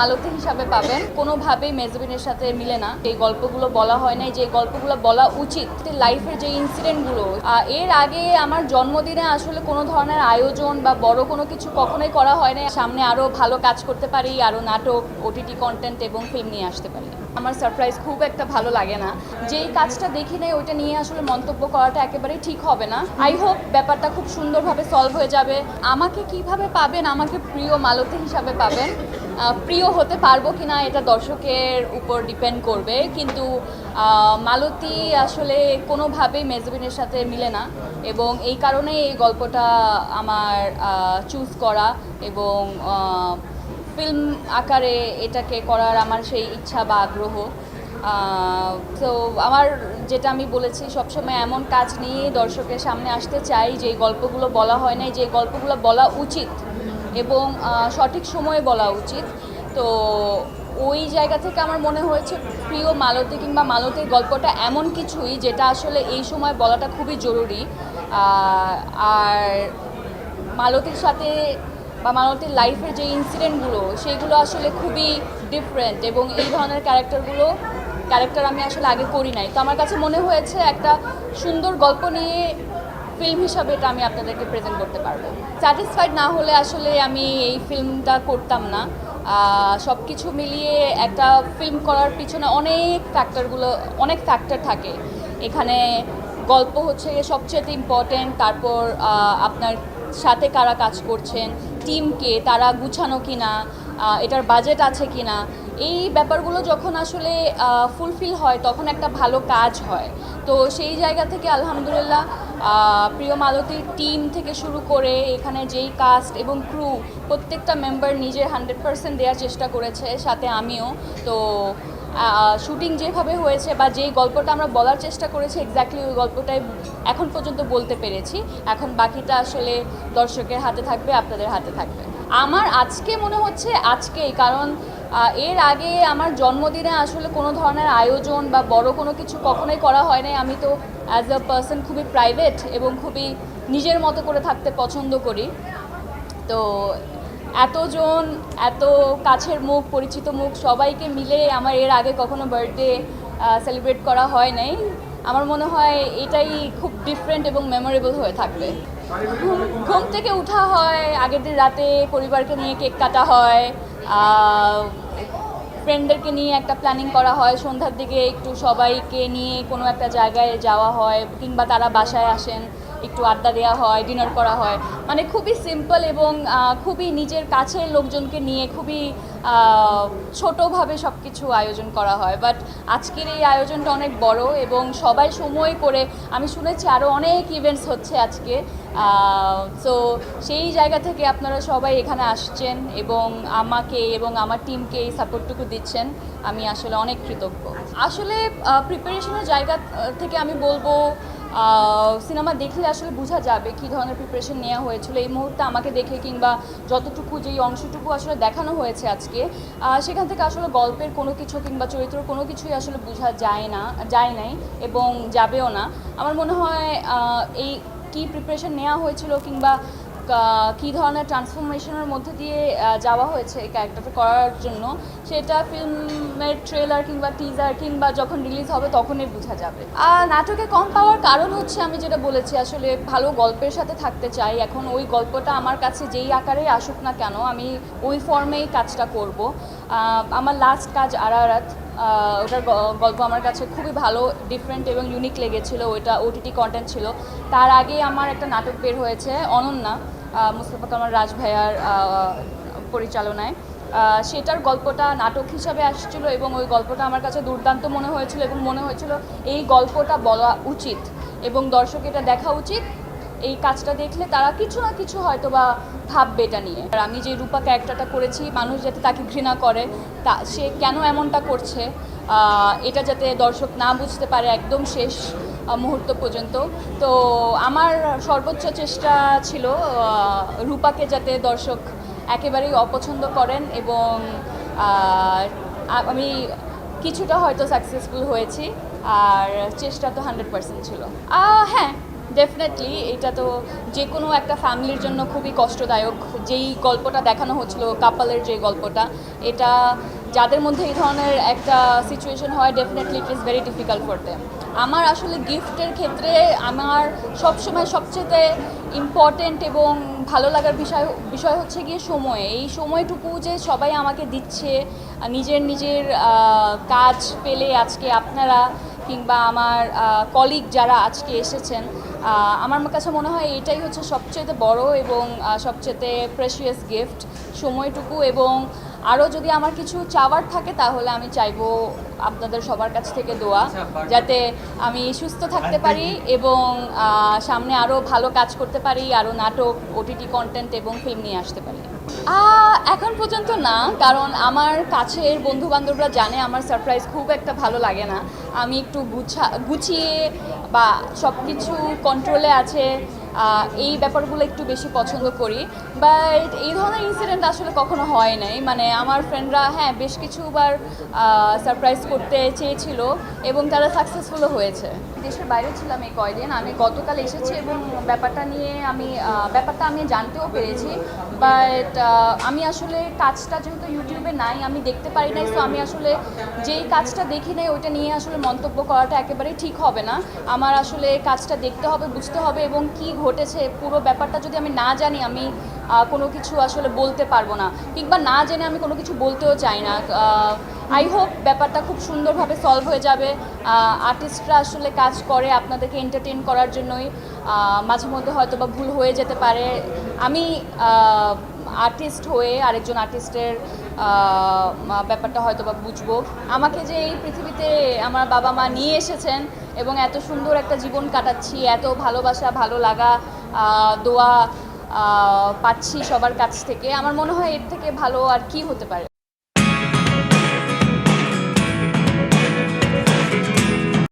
মালতী হিসাবে পাবেন। কোনোভাবেই মেজবিনের সাথে মিলে না। এই গল্পগুলো বলা হয় নাই, যে গল্পগুলো বলা উচিত। লাইফের যে ইনসিডেন্টগুলো, এর আগে আমার জন্মদিনে আসলে কোনো ধরনের আয়োজন বা বড় কোনো কিছু কখনোই করা হয় না। সামনে আরও ভালো কাজ করতে পারি, আরও নাটক, ওটিটি কন্টেন্ট এবং ফিল্ম নিয়ে আসতে পারি। আমার সারপ্রাইজ খুব একটা ভালো লাগে না। যেই কাজটা দেখি নাই ওইটা নিয়ে আসলে মন্তব্য করাটা একেবারেই ঠিক হবে না। আই হোপ ব্যাপারটা খুব সুন্দরভাবে সলভ হয়ে যাবে। আমাকে কিভাবে পাবেন? আমাকে প্রিয় মালতী হিসাবে পাবেন। প্রিয় হতে পারবো কিনা এটা দর্শকের উপর ডিপেন্ড করবে, কিন্তু মালতী আসলে কোনোভাবেই মেজবিনের সাথে মিলে না, এবং এই কারণেই এই গল্পটা আমার চুজ করা এবং ফিল্ম আকারে এটাকে করার আমার সেই ইচ্ছা বা আগ্রহ। তো আমার যেটা আমি বলেছি, সবসময় এমন কাজ নিয়ে দর্শকের সামনে আসতে চাই যে গল্পগুলো বলা হয় নাই, যে গল্পগুলো বলা উচিত এবং সঠিক সময়ে বলা উচিত। তো ওই জায়গা থেকে আমার মনে হয়েছে প্রিয় মালতী কিংবা মালতীর গল্পটা এমন কিছুই যেটা আসলে এই সময় বলাটা খুবই জরুরি। আর মালতীর সাথে বা মালতীর লাইফের যে ইনসিডেন্টগুলো, সেগুলো আসলে খুবই ডিফারেন্ট, এবং এই ধরনের ক্যারেক্টার আমি আসলে আগে করি নাই। তো আমার কাছে মনে হয়েছে একটা সুন্দর গল্প নিয়ে ফিল্ম হিসাবে এটা আমি আপনাদেরকে প্রেজেন্ট করতে পারবো। স্যাটিসফাইড না হলে আসলে আমি এই ফিল্মটা করতাম না। সব কিছু মিলিয়ে একটা ফিল্ম করার পিছনে অনেক ফ্যাক্টর থাকে। এখানে গল্প হচ্ছে সবচেয়ে ইম্পর্টেন্ট, তারপর আপনার সাথে কারা কাজ করছেন, টিমকে তারা গুছানো কিনা, এটার বাজেট আছে কিনা, এই ব্যাপারগুলো যখন আসলে ফুলফিল হয় তখন একটা ভালো কাজ হয়। তো সেই জায়গা থেকে আলহামদুলিল্লাহ প্রিয় মালতীর টিম থেকে শুরু করে এখানে যেই কাস্ট এবং ক্রু, প্রত্যেকটা মেম্বার নিজের 100% দেওয়ার চেষ্টা করেছে, সাথে আমিও। তো শুটিং যেভাবে হয়েছে বা যেই গল্পটা আমরা বলার চেষ্টা করেছি, এক্স্যাক্টলি ওই গল্পটাই এখন পর্যন্ত বলতে পেরেছি। এখন বাকিটা আসলে দর্শকের হাতে থাকবে, আপনাদের হাতে থাকবে। আমার আজকে মনে হচ্ছে আজকেই, কারণ এর আগে আমার জন্মদিনে আসলে কোনো ধরনের আয়োজন বা বড় কোনো কিছু কখনোই করা হয় নাই। আমি তো অ্যাজ আ পার্সন খুবই প্রাইভেট এবং খুবই নিজের মতো করে থাকতে পছন্দ করি। তো এতজন, এত কাছের মুখ, পরিচিত মুখ সবাইকে মিলে আমার এর আগে কখনো বার্থডে সেলিব্রেট করা হয় নাই। আমার মনে হয় এটাই খুব ডিফারেন্ট এবং মেমোরেবল হয়ে থাকবে। ঘুম থেকে উঠা হয়, আগের দিন রাতে পরিবারকে নিয়ে কেক কাটা হয়, ফ্রেন্ডদেরকে নিয়ে একটা প্ল্যানিং করা হয়, সন্ধ্যার দিকে একটু সবাইকে নিয়ে কোনো একটা জায়গায় যাওয়া হয়, কিংবা তারা বাসায় আসেন, একটু আড্ডা দেওয়া হয়, ডিনার করা হয়। মানে খুবই সিম্পল এবং খুবই নিজের কাছের লোকজনকে নিয়ে খুবই ছোটোভাবে সব কিছু আয়োজন করা হয়। বাট আজকের এই আয়োজনটা অনেক বড় এবং সবাই সময় করে, আমি শুনেছি আরও অনেক ইভেন্টস হচ্ছে আজকে। সো সেই জায়গা থেকে আপনারা সবাই এখানে আসছেন এবং আমাকে এবং আমার টিমকে এই সাপোর্টটুকু দিচ্ছেন, আমি আসলে অনেক কৃতজ্ঞ। আসলে প্রিপারেশনের জায়গা থেকে আমি বলবো, সিনেমা দেখলে আসলে বোঝা যাবে কী ধরনের প্রিপারেশন নেওয়া হয়েছিল। এই মুহূর্তে আমাকে দেখে কিংবা যতটুকু যেই অংশটুকু আসলে দেখানো হয়েছে আজকে, সেখান থেকে আসলে গল্পের কোনো কিছু কিংবা চরিত্র কোনো কিছুই আসলে বোঝা যায় নাই এবং যাবেও না। আমার মনে হয় এই কী প্রিপারেশন নেওয়া হয়েছিল কিংবা কী ধরনের ট্রান্সফরমেশনের মধ্যে দিয়ে যাওয়া হয়েছে এই ক্যারেক্টারটা করার জন্য, সেটা ফিল্মের ট্রেলার কিংবা টিজার কিংবা যখন রিলিজ হবে তখনই বোঝা যাবে। নাটকে কম পাওয়ার কারণ হচ্ছে, আমি যেটা বলেছি, আসলে ভালো গল্পের সাথে থাকতে চাই। এখন ওই গল্পটা আমার কাছে যেই আকারেই আসুক না কেন, আমি ওই ফর্মেই কাজটা করব। আমার লাস্ট কাজ আরারাত, ওটার গল্প আমার কাছে খুবই ভালো, ডিফারেন্ট এবং ইউনিক লেগেছিলো। ওইটা ওটিটি কন্টেন্ট ছিল। তার আগে আমার একটা নাটক বের হয়েছে অনন্যা, মুস্তফা কামাল রাজ ভাইয়ার পরিচালনায়। সেটার গল্পটা নাটক হিসাবে আসছিল এবং ওই গল্পটা আমার কাছে দুর্দান্ত মনে হয়েছিল এবং মনে হয়েছিল এই গল্পটা বলা উচিত এবং দর্শক এটা দেখা উচিত। এই কাজটা দেখলে তারা কিছু না কিছু হয়তো বা ভাববে এটা নিয়ে। আর আমি যে রূপা ক্যারেক্টারটা করেছি, মানুষ যাতে তাকে ঘৃণা করে, সে কেন এমনটা করছে, এটা যাতে দর্শক না বুঝতে পারে একদম শেষ মুহূর্ত পর্যন্ত। তো আমার সর্বোচ্চ চেষ্টা ছিল রূপাকে যাতে দর্শক একেবারেই অপছন্দ করেন, এবং আমি কিছুটা হয়তো সাকসেসফুল হয়েছি, আর চেষ্টা তো 100% ছিল। হ্যাঁ, ডেফিনেটলি এটা তো যে কোনো একটা ফ্যামিলির জন্য খুবই কষ্টদায়ক। যেই গল্পটা দেখানো হচ্ছিল কাপলের যে গল্পটা, এটা যাদের মধ্যে এই ধরনের একটা সিচুয়েশন হয় definitely it is very difficult for them. আমার আসলে গিফটের ক্ষেত্রে আমার সবসময় সবচেয়ে ইম্পর্টেন্ট এবং ভালো লাগার বিষয় হচ্ছে গিয়ে সময়। এই সময়টুকু যে সবাই আমাকে দিচ্ছে, নিজের নিজের কাজ পেলে আজকে আপনারা কিংবা আমার কলিগ যারা আজকে এসেছেন, আমার কাছে মনে হয় এটাই হচ্ছে সবচেয়ে বড় এবং সবচেয়ে প্রেশিয়াস গিফট, সময়টুকু। এবং আরও যদি আমার কিছু চাওয়ার থাকে তাহলে আমি চাইবো আপনাদের সবার কাছ থেকে দোয়া, যাতে আমি সুস্থ থাকতে পারি এবং সামনে আরও ভালো কাজ করতে পারি, আরও নাটক, ওটিটি কন্টেন্ট এবং ফিল্ম নিয়ে আসতে পারি। এখন পর্যন্ত না, কারণ আমার কাছের বন্ধুবান্ধবরা জানে আমার সারপ্রাইজ খুব একটা ভালো লাগে না। আমি একটু গুছিয়ে বা সব কিছু কন্ট্রোলে আছে এই ব্যাপারগুলো একটু বেশি পছন্দ করি। বাট এই ধরনের ইনসিডেন্ট আসলে কখনো হয় নাই। মানে আমার ফ্রেন্ডরা হ্যাঁ বেশ কিছুবার সারপ্রাইজ করতে চেয়েছিল এবং তারা সাকসেসফুলও হয়েছে। দেশের বাইরে ছিলাম এই কয়দিন, আমি গতকাল এসেছি এবং ব্যাপারটা আমি জানতেও পেরেছি। বাট আমি আসলে কাজটা যেহেতু ইউটিউবে নাই, আমি দেখতে পারি নাই, সো আমি আসলে যেই কাজটা দেখি নাই ওইটা নিয়ে আসলে মন্তব্য করাটা একেবারেই ঠিক হবে না। আমার আসলে কাজটা দেখতে হবে, বুঝতে হবে এবং কি ঘটেছে পুরো ব্যাপারটা যদি আমি না জানি আমি কোনো কিছু আসলে বলতে পারবো না, কিংবা না জেনে আমি কোনো কিছু বলতেও চাই না। আই হোপ ব্যাপারটা খুব সুন্দরভাবে সলভ হয়ে যাবে। আর্টিস্টরা আসলে কাজ করে আপনাদেরকে এন্টারটেইন করার জন্যই, মাঝে মধ্যে হয়তো বা ভুল হয়ে যেতে পারে। আমি আর্টিস্ট হয়ে আরেকজন আর্টিস্টের ব্যাপারটা হয়তো বা বুঝবো। আমাকে যে এই পৃথিবীতে আমার বাবা মা নিয়ে এসেছেন এবং এত সুন্দর একটা জীবন কাটাচ্ছি, এত ভালোবাসা, ভালো লাগা, দোয়া পাচ্ছি সবার কাছ থেকে, আমার মনে হয় এর থেকে ভালো আর কি হতে পারে।